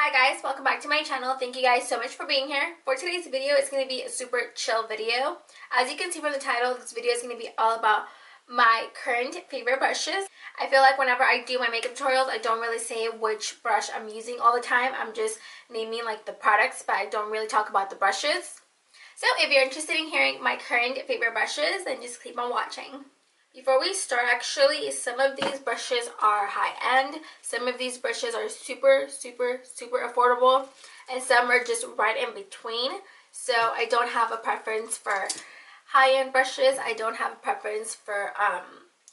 Hi guys, welcome back to my channel. Thank you guys so much for being here. For today's video, it's going to be a super chill video. As you can see from the title, this video is going to be all about my current favorite brushes. I feel like whenever I do my makeup tutorials, I don't really say which brush I'm using all the time. I'm just naming like the products, but I don't really talk about the brushes. So if you're interested in hearing my current favorite brushes, then just keep on watching. Before we start, actually, some of these brushes are high-end, some of these brushes are super affordable, and some are just right in between. So I don't have a preference for high-end brushes. I don't have a preference for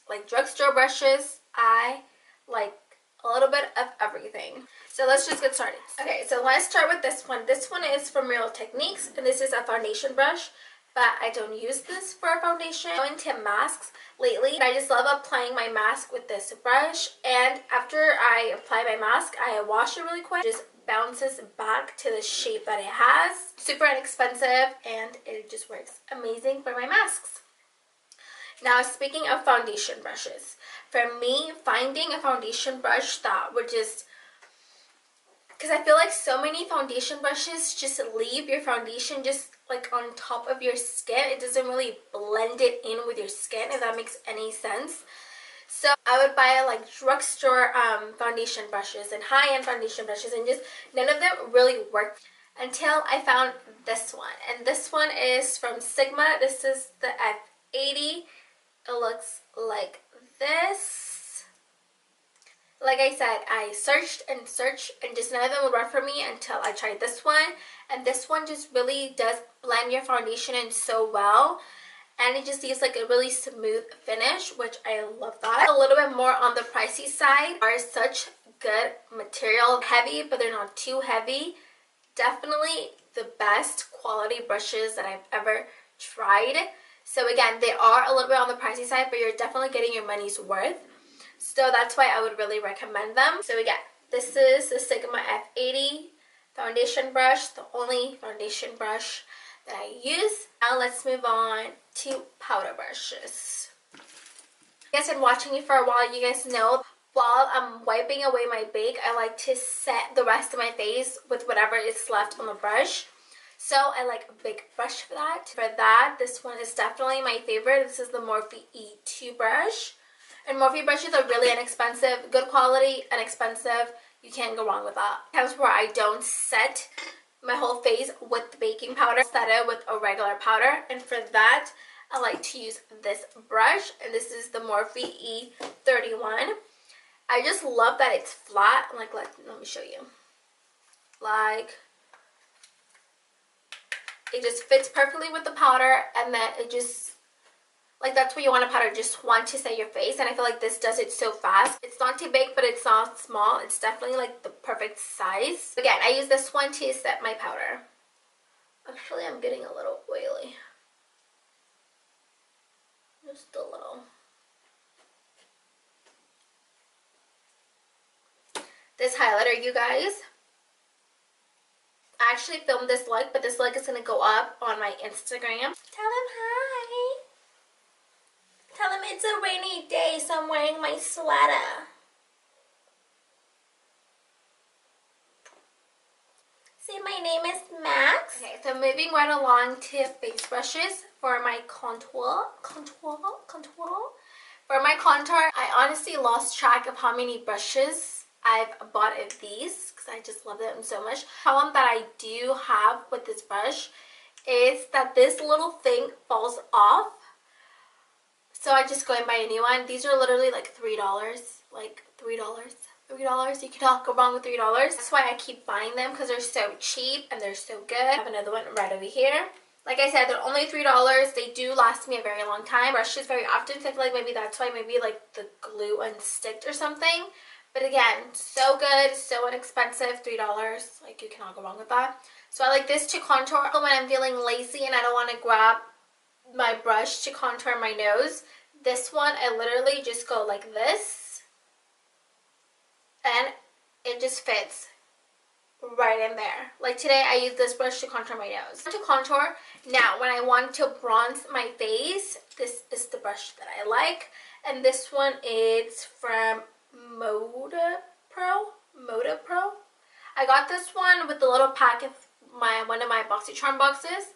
like drugstore brushes. I like a little bit of everything. So let's just get started. Okay, so let's start with this one. This one is from Real Techniques, and this is a foundation brush, but I don't use this for a foundation. I'm into masks lately. I just love applying my mask with this brush, and after I apply my mask, I wash it really quick. It just bounces back to the shape that it has. Super inexpensive, and it just works amazing for my masks. Now, speaking of foundation brushes, for me, finding a foundation brush that would just, because I feel like so many foundation brushes just leave your foundation just like on top of your skin. It doesn't really blend it in with your skin, if that makes any sense. So I would buy like drugstore foundation brushes and high-end foundation brushes, and just none of them really worked until I found this one. And this one is from Sigma. This is the F80. It looks like this. Like I said, I searched and searched, and just none of them would work for me until I tried this one. And this one just really does blend your foundation in so well, and it just leaves like a really smooth finish, which I love that. A little bit more on the pricey side. Are such good material, heavy, but they're not too heavy. Definitely the best quality brushes that I've ever tried. So again, they are a little bit on the pricey side, but you're definitely getting your money's worth. So that's why I would really recommend them. So again, this is the Sigma F80 foundation brush, the only foundation brush that I use. Now let's move on to powder brushes. You guys have been watching me for a while. You guys know while I'm wiping away my bake, I like to set the rest of my face with whatever is left on the brush. So I like a big brush for that. For that, this one is definitely my favorite. This is the Morphe E2 brush. And Morphe brushes are really inexpensive, good quality, inexpensive. You can't go wrong with that. Times where I don't set my whole face with the baking powder, set it with a regular powder. And for that, I like to use this brush. And this is the Morphe E31. I just love that it's flat. Like, let me show you. Like, it just fits perfectly with the powder, and then it just, like, that's what you want a powder, just want to set your face. And I feel like this does it so fast. It's not too big, but it's not small. It's definitely like the perfect size. Again, I use this one to set my powder. Actually, I'm getting a little oily. Just a little. This highlighter, you guys, I actually filmed this look, but this look is going to go up on my Instagram. Tell them hi. Tell them it's a rainy day, so I'm wearing my sweater. See, my name is Max. Okay, so moving right along to face brushes for my contour. For my contour, I honestly lost track of how many brushes I've bought of these because I just love them so much. The problem that I do have with this brush is that this little thing falls off. So I just go and buy a new one. These are literally like $3. Like $3. You cannot go wrong with $3. That's why I keep buying them, because they're so cheap and they're so good. I have another one right over here. Like I said, they're only $3. They do last me a very long time. Brushes very often, so I feel like maybe that's why, maybe like the glue unsticked or something. But again, so good, so inexpensive, $3. Like, you cannot go wrong with that. So I like this to contour when I'm feeling lazy and I don't want to grab my brush to contour my nose. This one, I literally just go like this, and it just fits right in there. Like today, I use this brush to contour my nose. To contour, now when I want to bronze my face, this is the brush that I like. And this one is from Moda Pro. I got this one with the little pack of one of my BoxyCharm boxes,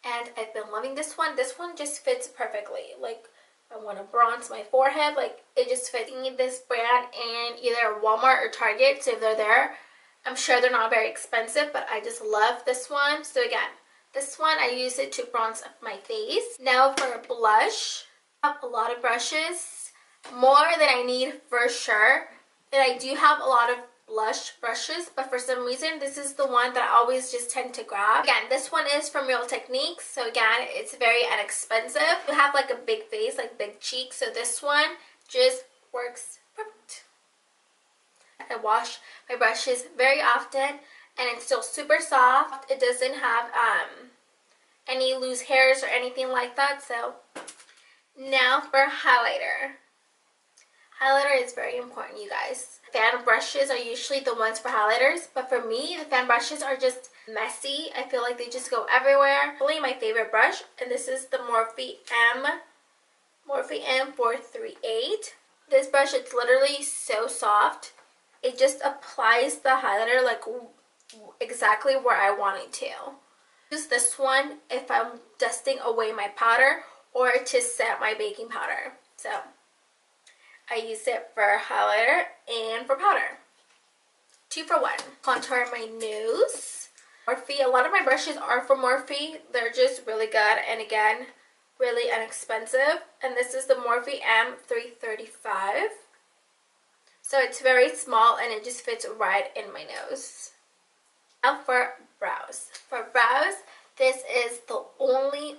and I've been loving this one. This one just fits perfectly. Like, I want to bronze my forehead. Like, it just fits. You need this brand in either Walmart or Target, so if they're there, I'm sure they're not very expensive, but I just love this one. So again, this one, I use it to bronze up my face. Now for blush, I have a lot of brushes, more than I need for sure. And I do have a lot of blush brushes, but for some reason, this is the one that I always just tend to grab. Again, this one is from Real Techniques, so again, it's very inexpensive. You have like a big face, like big cheeks, so this one just works perfect. I wash my brushes very often, and it's still super soft. It doesn't have any loose hairs or anything like that. So now for highlighter. Highlighter is very important, you guys. Fan brushes are usually the ones for highlighters, but for me, the fan brushes are just messy. I feel like they just go everywhere. Really my favorite brush, and this is the Morphe M438. This brush, it's literally so soft. It just applies the highlighter like exactly where I want it to. Use this one if I'm dusting away my powder or to set my baking powder. So I use it for highlighter and for powder. 2 for 1. Contour my nose. Morphe, a lot of my brushes are from Morphe. They're just really good, and again, really inexpensive. And this is the Morphe M335. So it's very small and it just fits right in my nose. Now for brows. For brows, this is the only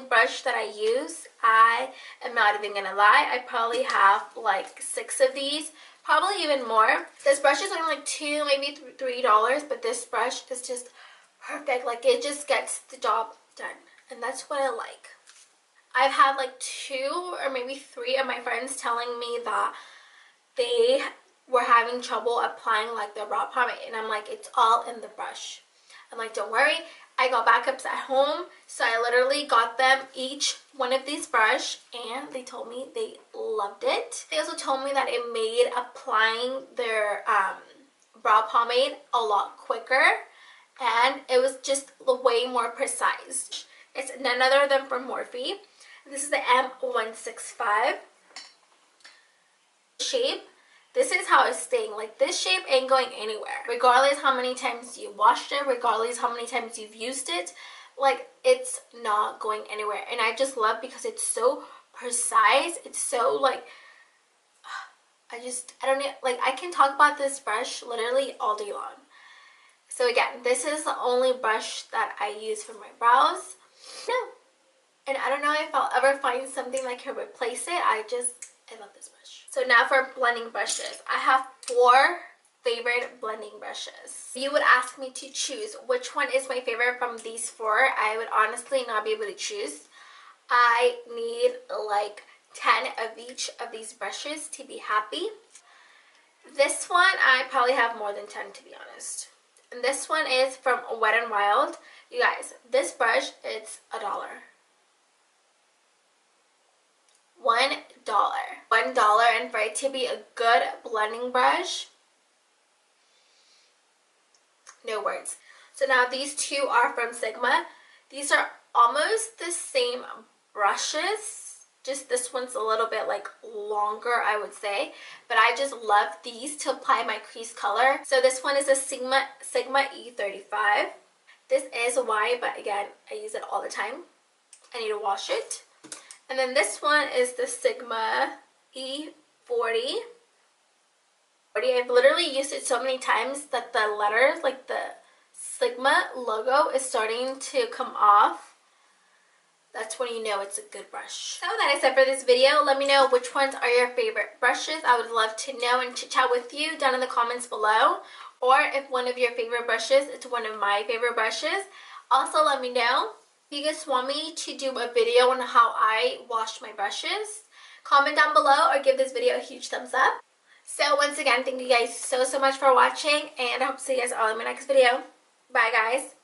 brush that I use. I am not even gonna lie. I probably have like 6 of these, probably even more. This brush is only like $2, maybe $3, but this brush is just perfect. Like, it just gets the job done, and that's what I like. I've had like 2 or maybe 3 of my friends telling me that they were having trouble applying like their brow pomade, and I'm like, it's all in the brush. I'm like, don't worry, I got backups at home, so I literally got them each one of these brush, and they told me they loved it. They also told me that it made applying their brow pomade a lot quicker, and it was just way more precise. It's none other than from Morphe. This is the M165 shape. This is how it's staying. Like, this shape ain't going anywhere. Regardless how many times you washed it, regardless how many times you've used it, like, it's not going anywhere. And I just love because it's so precise. It's so, like, I don't know, like, I can talk about this brush literally all day long. So again, this is the only brush that I use for my brows. No. And I don't know if I'll ever find something that can replace it. I love this brush. So now for blending brushes. I have 4 favorite blending brushes. If you would ask me to choose which one is my favorite from these 4, I would honestly not be able to choose. I need like 10 of each of these brushes to be happy. This one, I probably have more than 10, to be honest. And this one is from Wet n Wild. You guys, this brush, it's $1. $1, and for it to be a good blending brush, no words. So now these 2 are from Sigma. These are almost the same brushes, just this one's a little bit like longer, I would say, but I just love these to apply my crease color. So this one is a Sigma E35. This is white, but again, I use it all the time. I need to wash it. And then this one is the Sigma E40. I've literally used it so many times that the letters, like the Sigma logo, is starting to come off. That's when you know it's a good brush. So that is it for this video. Let me know which ones are your favorite brushes. I would love to know and chit chat with you down in the comments below. Or if one of your favorite brushes is one of my favorite brushes, also let me know. If you guys want me to do a video on how I wash my brushes, comment down below or give this video a huge thumbs up. So once again, thank you guys so much for watching, and I hope to see you guys all in my next video. Bye guys.